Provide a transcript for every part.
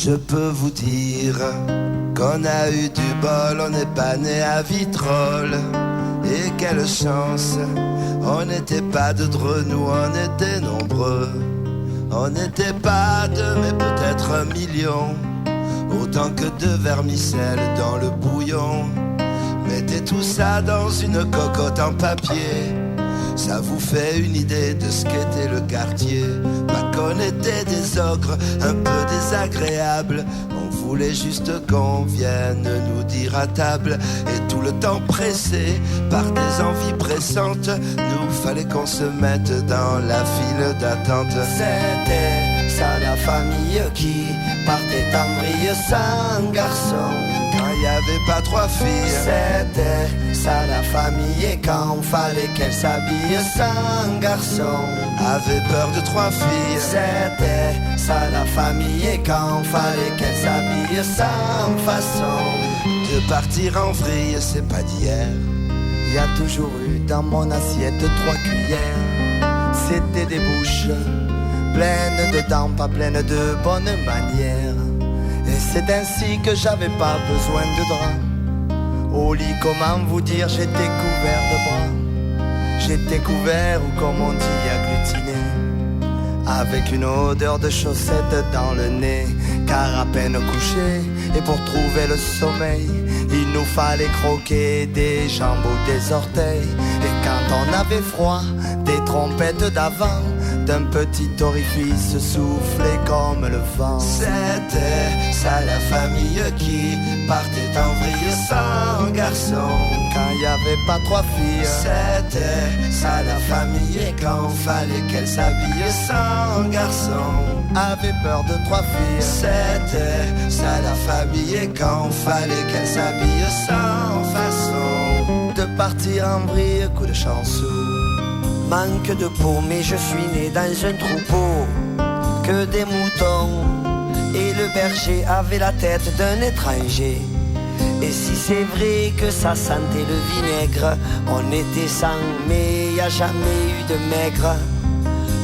Je peux vous dire qu'on a eu du bol, on n'est pas né à Vitrolles. Et quelle chance, on n'était pas de Dreux, nous on était nombreux. On n'était pas deux, mais peut-être 1 million. Autant que de vermicelle dans le bouillon. Mettez tout ça dans une cocotte en papier. Ça vous fait une idée de ce qu'était le quartier. Pas qu'on était des ogres un peu désagréables. On voulait juste qu'on vienne nous dire à table. Et tout le temps pressé par des envies pressantes, nous fallait qu'on se mette dans la file d'attente. C'était ça la famille qui partait en vrille sans garçon. Quand il n'y avait pas 3 filles, c'était ça la famille. Et quand fallait qu'elle s'habille sans garçon, avait peur de 3 filles. C'était ça la famille. Et quand fallait qu'elle s'habille sans façon de partir en vrille, c'est pas d'hier. Il y a toujours eu dans mon assiette 3 cuillères. C'était des bouches pleines de dents, pas pleines de bonnes manières. Et c'est ainsi que j'avais pas besoin de drap. Au lit, comment vous dire, j'étais couvert de bras. J'étais couvert, ou comme on dit, agglutiné, avec une odeur de chaussettes dans le nez. Car à peine couché, et pour trouver le sommeil, il nous fallait croquer des jambes ou des orteils. Et quand on avait froid, des trompettes d'avant, d'un petit orifice soufflait comme le vent. C'était ça la famille qui partait en vrille sans garçon. Quand il n'y avait pas 3 filles, c'était ça la famille. Et quand fallait qu'elle s'habille sans garçon, avait peur de 3 filles. C'était ça la famille. Et quand fallait qu'elle s'habille sans façon de partir en vrille, coup de chanceux. Manque de peau, mais je suis né dans un troupeau que des moutons. Et le berger avait la tête d'un étranger. Et si c'est vrai que ça sentait le vinaigre, on était 100, mais y a jamais eu de maigre.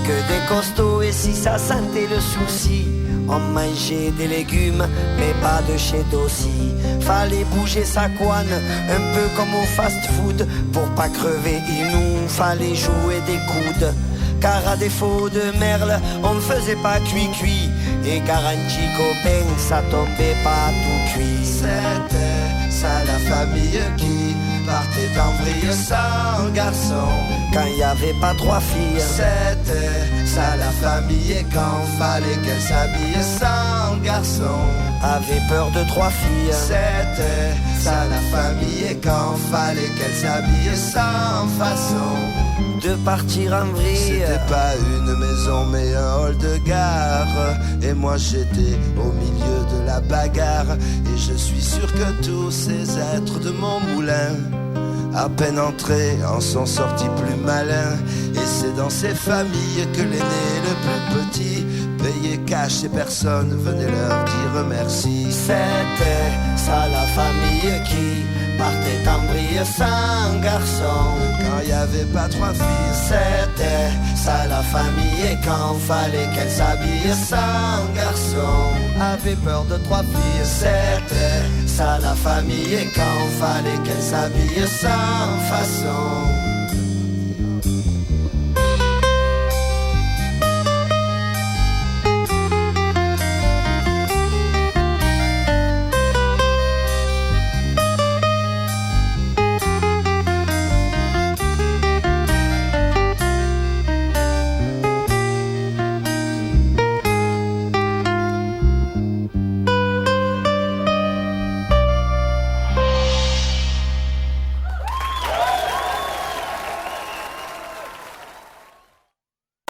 Que des costauds, et si ça sentait le souci, on mangeait des légumes, mais pas de chez Dossi. Fallait bouger sa couenne, un peu comme au fast-food. Pour pas crever, il nous fallait jouer des coudes. Car à défaut de merle, on ne faisait pas cuit-cuit. Et garanti copain, ça tombait pas tout cuit. C'était ça la famille qui partait en vrille sans garçon. Quand il n'y avait pas 3 filles, c'était ça la famille. Et quand fallait qu'elle s'habille sans garçon, avait peur de 3 filles. C'était ça la famille. Et quand fallait qu'elle s'habille sans façon de partir en vrille. C'était pas une maison mais un hall de gare. Et moi j'étais au milieu de la bagarre. Et je suis sûr que tous ces êtres de mon moulin, à peine entrés, en sont sortis plus malins. Et c'est dans ces familles que l'aîné le plus petit payait cash et personne venait leur dire merci. C'était ça la famille qui partait en vrille sans garçon. Quand il n'y avait pas 3 filles, c'était ça la famille. Et quand fallait qu'elle s'habille sans garçon, avait peur de 3 filles, c'était ça la famille. Et quand fallait qu'elle s'habille sans façon